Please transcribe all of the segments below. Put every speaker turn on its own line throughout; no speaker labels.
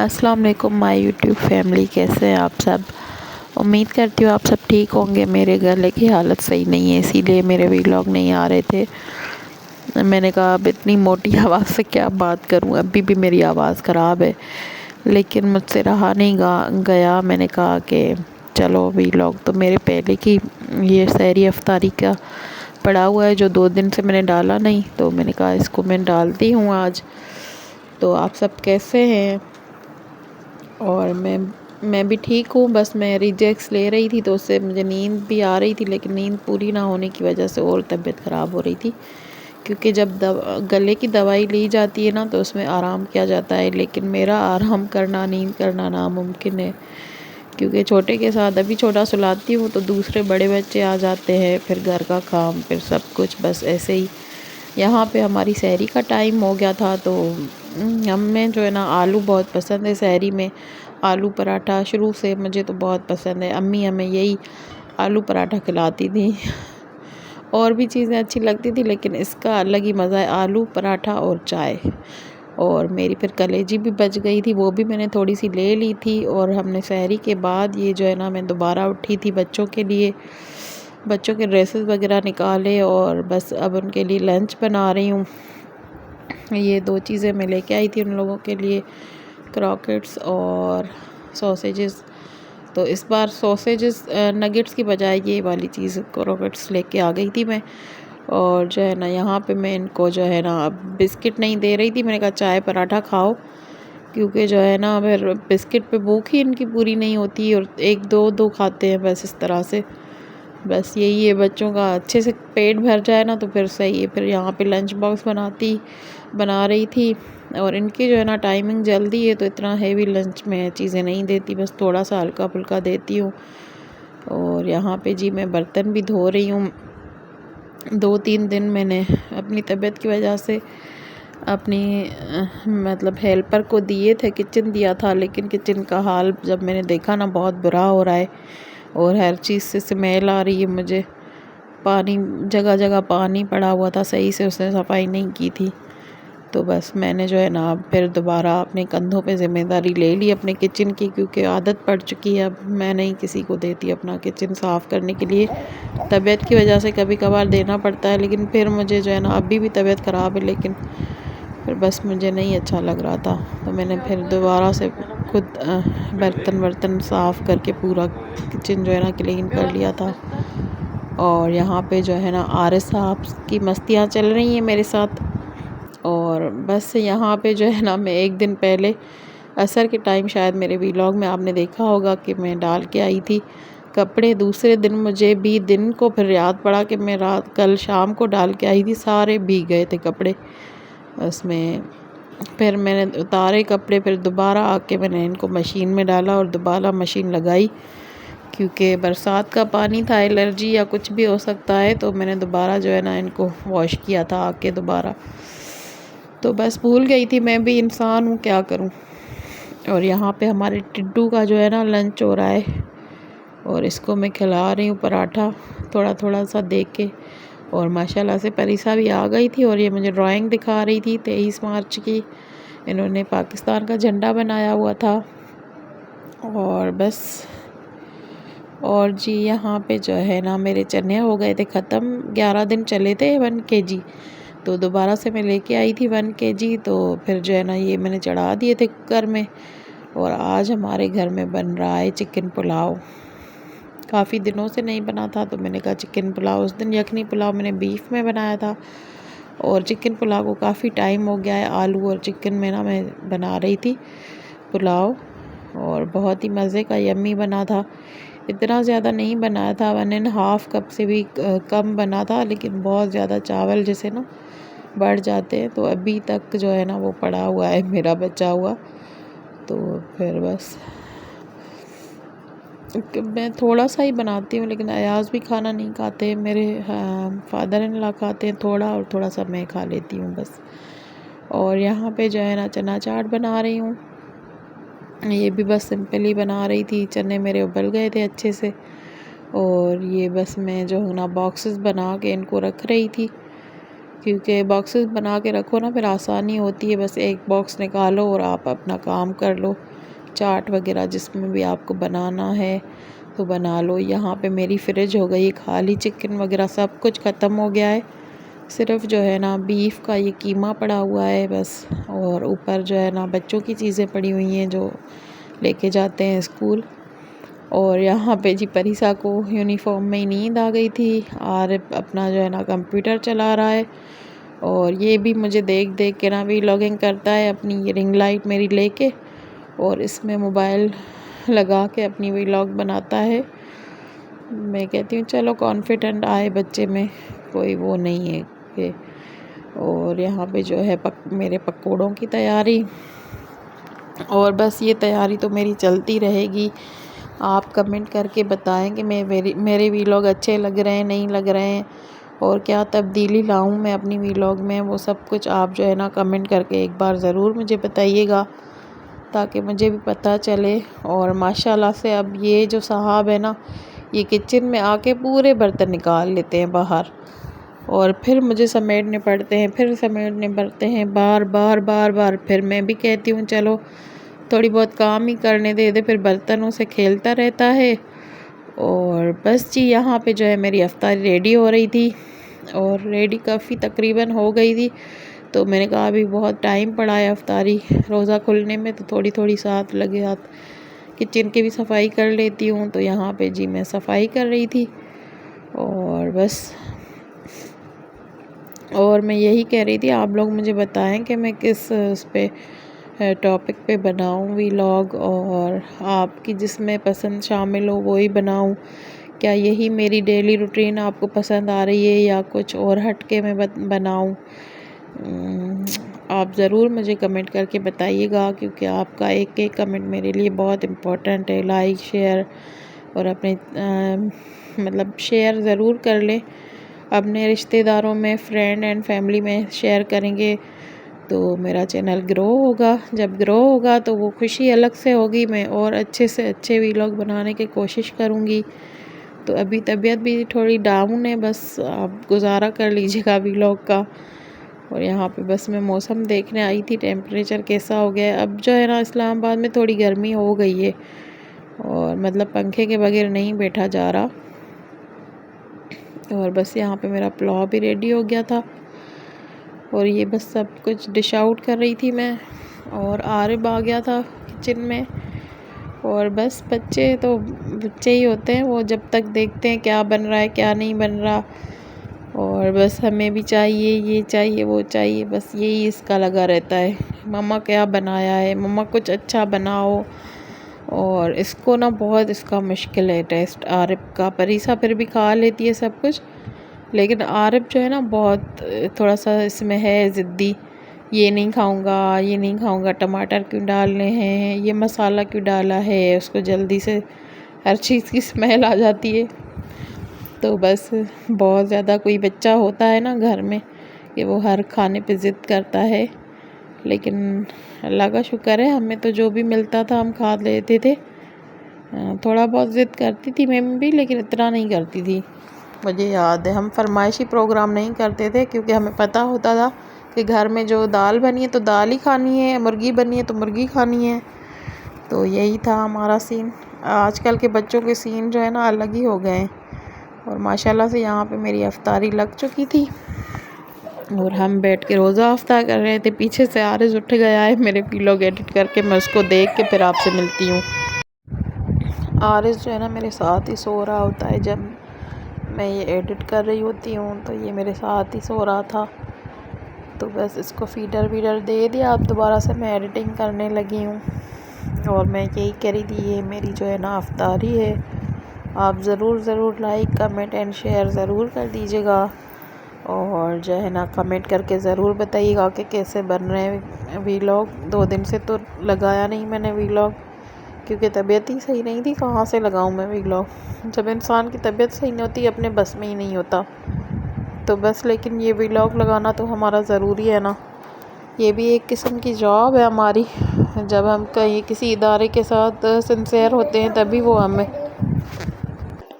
अस्सलाम वालेकुम my YouTube family, कैसे हैं आप सब। उम्मीद करती हूँ आप सब ठीक होंगे। मेरे गले की हालत सही नहीं है, इसीलिए मेरे व्लॉग नहीं आ रहे थे। मैंने कहा अब इतनी मोटी आवाज़ से क्या बात करूँ, अभी भी मेरी आवाज़ ख़राब है, लेकिन मुझसे रहा नहीं गया। मैंने कहा कि चलो व्लॉग तो मेरे पहले की ये सहरी अफ्तारी का पड़ा हुआ है जो 2 दिन से मैंने डाला नहीं, तो मैंने कहा इसको मैं डालती हूँ आज। तो आप सब कैसे हैं। और मैं भी ठीक हूँ, बस मैं रिजेक्स ले रही थी तो उससे मुझे नींद भी आ रही थी, लेकिन नींद पूरी ना होने की वजह से और तबीयत ख़राब हो रही थी। क्योंकि जब गले की दवाई ली जाती है ना तो उसमें आराम किया जाता है, लेकिन मेरा आराम करना, नींद करना नामुमकिन है। क्योंकि छोटे के साथ अभी छोटा सुलाती हूँ तो दूसरे बड़े बच्चे आ जाते हैं, फिर घर का काम, फिर सब कुछ, बस ऐसे ही। यहाँ पे हमारी सहरी का टाइम हो गया था तो हमें जो है ना आलू बहुत पसंद है। सहरी में आलू पराठा शुरू से मुझे तो बहुत पसंद है। अम्मी हमें यही आलू पराठा खिलाती थी। और भी चीज़ें अच्छी लगती थी, लेकिन इसका अलग ही मज़ा है, आलू पराठा और चाय। और मेरी फिर कलेजी भी बच गई थी, वो भी मैंने थोड़ी सी ले ली थी। और हमने सहरी के बाद ये जो है ना, मैं दोबारा उठी थी बच्चों के लिए, बच्चों के ड्रेसेस वगैरह निकाले और बस अब उनके लिए लंच बना रही हूँ। ये 2 चीज़ें मैं लेके आई थी उन लोगों के लिए, क्रॉकेट्स और सॉसेजेस। तो इस बार सॉसेजेस नगेट्स की बजाय ये वाली चीज़ क्रॉकेट्स लेके आ गई थी मैं। और जो है ना यहाँ पे मैं इनको जो है ना अब बिस्किट नहीं दे रही थी, मैंने कहा चाय पराठा खाओ, क्योंकि जो है ना फिर बिस्किट पे भूख ही इनकी पूरी नहीं होती और 1-2 खाते हैं बस इस तरह से। बस यही है, बच्चों का अच्छे से पेट भर जाए ना तो फिर सही है। फिर यहाँ पे लंच बॉक्स बना रही थी। और इनकी जो है ना टाइमिंग जल्दी है तो इतना हेवी लंच में चीज़ें नहीं देती, बस थोड़ा सा हल्का फुल्का देती हूँ। और यहाँ पे जी मैं बर्तन भी धो रही हूँ। 2-3 दिन मैंने अपनी तबीयत की वजह से अपनी मतलब हेल्पर को दिए थे, किचन दिया था, लेकिन किचन का हाल जब मैंने देखा ना बहुत बुरा हो रहा है और हर चीज़ से स्मेल आ रही है मुझे। पानी जगह जगह पानी पड़ा हुआ था, सही से उसने सफाई नहीं की थी। तो बस मैंने जो है ना फिर दोबारा अपने कंधों पे ज़िम्मेदारी ले ली अपने किचन की, क्योंकि आदत पड़ चुकी है। अब मैं नहीं किसी को देती अपना किचन साफ़ करने के लिए। तबीयत की वजह से कभी कभार देना पड़ता है, लेकिन फिर मुझे जो है ना अभी भी तबीयत ख़राब है, लेकिन फिर बस मुझे नहीं अच्छा लग रहा था, तो मैंने फिर दोबारा से खुद बर्तन साफ़ करके पूरा किचन जो है ना क्लीन कर लिया था। और यहाँ पे जो है ना आरिस साहब की मस्तियाँ चल रही हैं मेरे साथ। और बस यहाँ पे जो है ना मैं 1 दिन पहले असर के टाइम, शायद मेरे व्लॉग में आपने देखा होगा कि मैं डाल के आई थी कपड़े। दूसरे दिन मुझे भी दिन को फिर याद पड़ा कि मैं कल शाम को डाल के आई थी, सारे भीग गए थे कपड़े उसमें। फिर मैंने उतारे कपड़े, फिर दोबारा आके मैंने इनको मशीन में डाला और दोबारा मशीन लगाई, क्योंकि बरसात का पानी था, एलर्जी या कुछ भी हो सकता है। तो मैंने दोबारा जो है ना इनको वॉश किया था आके दोबारा। तो बस भूल गई थी, मैं भी इंसान हूँ, क्या करूँ। और यहाँ पे हमारे टिड्डू का जो है ना लंच हो रहा है और इसको मैं खिला रही हूँ पराठा थोड़ा थोड़ा सा दे के। और माशाल्लाह से परिसा भी आ गई थी और ये मुझे ड्राइंग दिखा रही थी 23 मार्च की। इन्होंने पाकिस्तान का झंडा बनाया हुआ था। और बस, और जी यहाँ पे जो है ना मेरे चने हो गए थे ख़त्म, 11 दिन चले थे 1 kg। तो दोबारा से मैं लेके आई थी 1 kg, तो फिर जो है ना ये मैंने चढ़ा दिए थे कुकर में। और आज हमारे घर में बन रहा है चिकन पुलाव। काफ़ी दिनों से नहीं बना था तो मैंने कहा चिकन पुलाव। उस दिन यखनी पुलाव मैंने बीफ में बनाया था और चिकन पुलाव को काफ़ी टाइम हो गया है। आलू और चिकन में ना मैं बना रही थी पुलाव, और बहुत ही मज़े का यम्मी बना था। इतना ज़्यादा नहीं बनाया था, 1.5 कप से भी कम बना था, लेकिन बहुत ज़्यादा चावल जैसे ना बढ़ जाते हैं। तो अभी तक जो है ना वो पड़ा हुआ है मेरा बचा हुआ। तो फिर बस मैं थोड़ा सा ही बनाती हूँ, लेकिन अयाज़ भी खाना नहीं खाते, मेरे फादर इन लॉ खाते हैं थोड़ा, और थोड़ा सा मैं खा लेती हूँ बस। और यहाँ पे जो है ना चना चाट बना रही हूँ। ये भी बस सिंपल ही बना रही थी, चने मेरे उबल गए थे अच्छे से। और ये बस मैं जो है ना बॉक्सेस बना के इनको रख रही थी, क्योंकि बॉक्सेस बना के रखो ना फिर आसानी होती है, बस एक बॉक्स निकालो और आप अपना काम कर लो। चाट वगैरह जिसमें भी आपको बनाना है तो बना लो। यहाँ पे मेरी फ्रिज हो गई खाली, चिकन वगैरह सब कुछ ख़त्म हो गया है। सिर्फ जो है ना बीफ का ये कीमा पड़ा हुआ है बस, और ऊपर जो है ना बच्चों की चीज़ें पड़ी हुई हैं जो लेके जाते हैं स्कूल। और यहाँ पे जी परिसा को यूनिफॉर्म में ही नींद आ गई थी, और अपना जो है ना कंप्यूटर चला रहा है। और ये भी मुझे देख देख के ना भी व्लॉगिंग करता है अपनी ये रिंग लाइट मेरी लेके, और इसमें मोबाइल लगा के अपनी व्लॉग बनाता है। मैं कहती हूँ चलो कॉन्फिडेंट आए बच्चे में, कोई वो नहीं है कि। और यहाँ पे जो है मेरे पकौड़ों की तैयारी, और बस ये तैयारी तो मेरी चलती रहेगी। आप कमेंट करके बताएं कि मेरे वीलॉग अच्छे लग रहे हैं नहीं लग रहे हैं, और क्या तब्दीली लाऊं मैं अपनी वीलॉग में, वो सब कुछ आप जो है ना कमेंट करके एक बार ज़रूर मुझे बताइएगा, ताकि मुझे भी पता चले। और माशाल्लाह से अब ये जो साहब है ना, ये किचन में आके पूरे बर्तन निकाल लेते हैं बाहर, और फिर मुझे समेटने पड़ते हैं, फिर समेटने पड़ते हैं, बार बार बार बार। फिर मैं भी कहती हूँ चलो थोड़ी बहुत काम ही करने दे, फिर बर्तनों से खेलता रहता है। और बस जी यहाँ पे जो है मेरी अफ्तारी रेडी हो रही थी, और रेडी काफ़ी तकरीबन हो गई थी। तो मैंने कहा अभी बहुत टाइम पड़ा है अफ्तारी रोज़ा खुलने में, तो थोड़ी थोड़ी साथ लगे हाथ किचन की भी सफाई कर लेती हूँ। तो यहाँ पे जी मैं सफाई कर रही थी, और बस। और मैं यही कह रही थी आप लोग मुझे बताएं कि मैं किस उस पे टॉपिक पे बनाऊं व्लॉग, और आपकी जिसमें पसंद शामिल हो वही बनाऊं। क्या यही मेरी डेली रूटीन आपको पसंद आ रही है, या कुछ और हट के मैं बनाऊं? आप ज़रूर मुझे कमेंट करके बताइएगा, क्योंकि आपका एक एक कमेंट मेरे लिए बहुत इम्पोर्टेंट है। लाइक शेयर और अपने मतलब शेयर ज़रूर कर लें अपने रिश्तेदारों में, फ्रेंड एंड फैमिली में शेयर करेंगे तो मेरा चैनल ग्रो होगा। जब ग्रो होगा तो वो खुशी अलग से होगी, मैं और अच्छे से अच्छे व्लॉग बनाने की कोशिश करूँगी। तो अभी तबीयत भी थोड़ी डाउन है, बस आप गुजारा कर लीजिएगा व्लॉग का। और यहाँ पे बस मैं मौसम देखने आई थी, टेम्परेचर कैसा हो गया है। अब जो है ना इस्लामाबाद में थोड़ी गर्मी हो गई है, और मतलब पंखे के बगैर नहीं बैठा जा रहा। और बस यहाँ पे मेरा पुलाव भी रेडी हो गया था, और ये बस सब कुछ डिश आउट कर रही थी मैं, और आरिब आ गया था किचन में। और बस बच्चे तो बच्चे ही होते हैं, वो जब तक देखते हैं क्या बन रहा है क्या नहीं बन रहा, और बस हमें भी चाहिए ये चाहिए वो चाहिए, बस यही इसका लगा रहता है। मम्मा क्या बनाया है, मम्मा कुछ अच्छा बनाओ। और इसको ना बहुत इसका मुश्किल है टेस्ट आरिब का। परिसा फिर भी खा लेती है सब कुछ, लेकिन आरिब जो है ना बहुत थोड़ा सा इसमें है ज़िद्दी। ये नहीं खाऊंगा, ये नहीं खाऊंगा, टमाटर क्यों डालने हैं, ये मसाला क्यों डाला है, उसको जल्दी से हर चीज़ की स्मेल आ जाती है। तो बस बहुत ज़्यादा कोई बच्चा होता है ना घर में कि वो हर खाने पे ज़िद करता है, लेकिन अल्लाह का शुक्र है हमें तो जो भी मिलता था हम खा लेते थे। थोड़ा बहुत ज़िद करती थी मैं भी, लेकिन इतना नहीं करती थी। मुझे याद है हम फरमाइशी प्रोग्राम नहीं करते थे, क्योंकि हमें पता होता था कि घर में जो दाल बनी है तो दाल ही खानी है, मुर्गी बनी है तो मुर्गी खानी है। तो यही था हमारा सीन। आजकल के बच्चों के सीन जो है ना अलग ही हो गए हैं। और माशाल्लाह से यहाँ पे मेरी अफ्तारी लग चुकी थी, और हम बैठ के रोज़ा अफ्तार कर रहे थे। पीछे से आरिज़ उठ गया है मेरे व्लॉग एडिट करके, मैं उसको देख के फिर आपसे मिलती हूँ। आरिज़ जो है ना मेरे साथ ही सो रहा होता है, जब मैं ये एडिट कर रही होती हूँ तो ये मेरे साथ ही सो रहा था। तो बस इसको फीडर वीडर दे दिया, अब दोबारा से मैं एडिटिंग करने लगी हूँ। और मैं यही कह रही थी ये मेरी जो है ना अफ्तारी है, आप ज़रूर लाइक कमेंट एंड शेयर ज़रूर कर दीजिएगा। और जो है ना कमेंट करके ज़रूर बताइएगा कि कैसे बन रहे हैं व्लॉग। 2 दिन से तो लगाया नहीं मैंने व्लॉग, क्योंकि तबीयत ही सही नहीं थी। कहाँ से लगाऊं मैं व्लॉग, जब इंसान की तबीयत सही नहीं होती अपने बस में ही नहीं होता। तो बस लेकिन ये व्लॉग लगाना तो हमारा ज़रूरी है ना, ये भी एक किस्म की जॉब है हमारी। जब हम कहीं किसी इदारे के साथ सिंसियर होते हैं तभी वो हमें।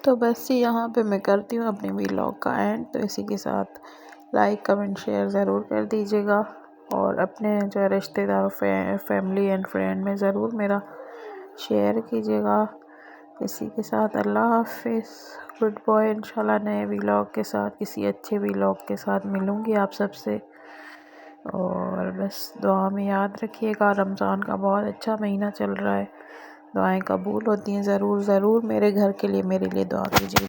तो बस यहाँ पे मैं करती हूँ अपने व्लॉग का एंड। तो इसी के साथ लाइक कमेंट शेयर ज़रूर कर दीजिएगा, और अपने जो रिश्तेदारों फैमिली एंड फ्रेंड में ज़रूर मेरा शेयर कीजिएगा किसी के साथ। अल्लाह हाफिज़, गुड बॉय। इंशाल्लाह नए व्लॉग के साथ, किसी अच्छे व्लॉग के साथ मिलूँगी आप सबसे। और बस दुआ में याद रखिएगा, रमज़ान का बहुत अच्छा महीना चल रहा है, दुआएं कबूल होती हैं। ज़रूर ज़रूर मेरे घर के लिए, मेरे लिए दुआ कीजिए।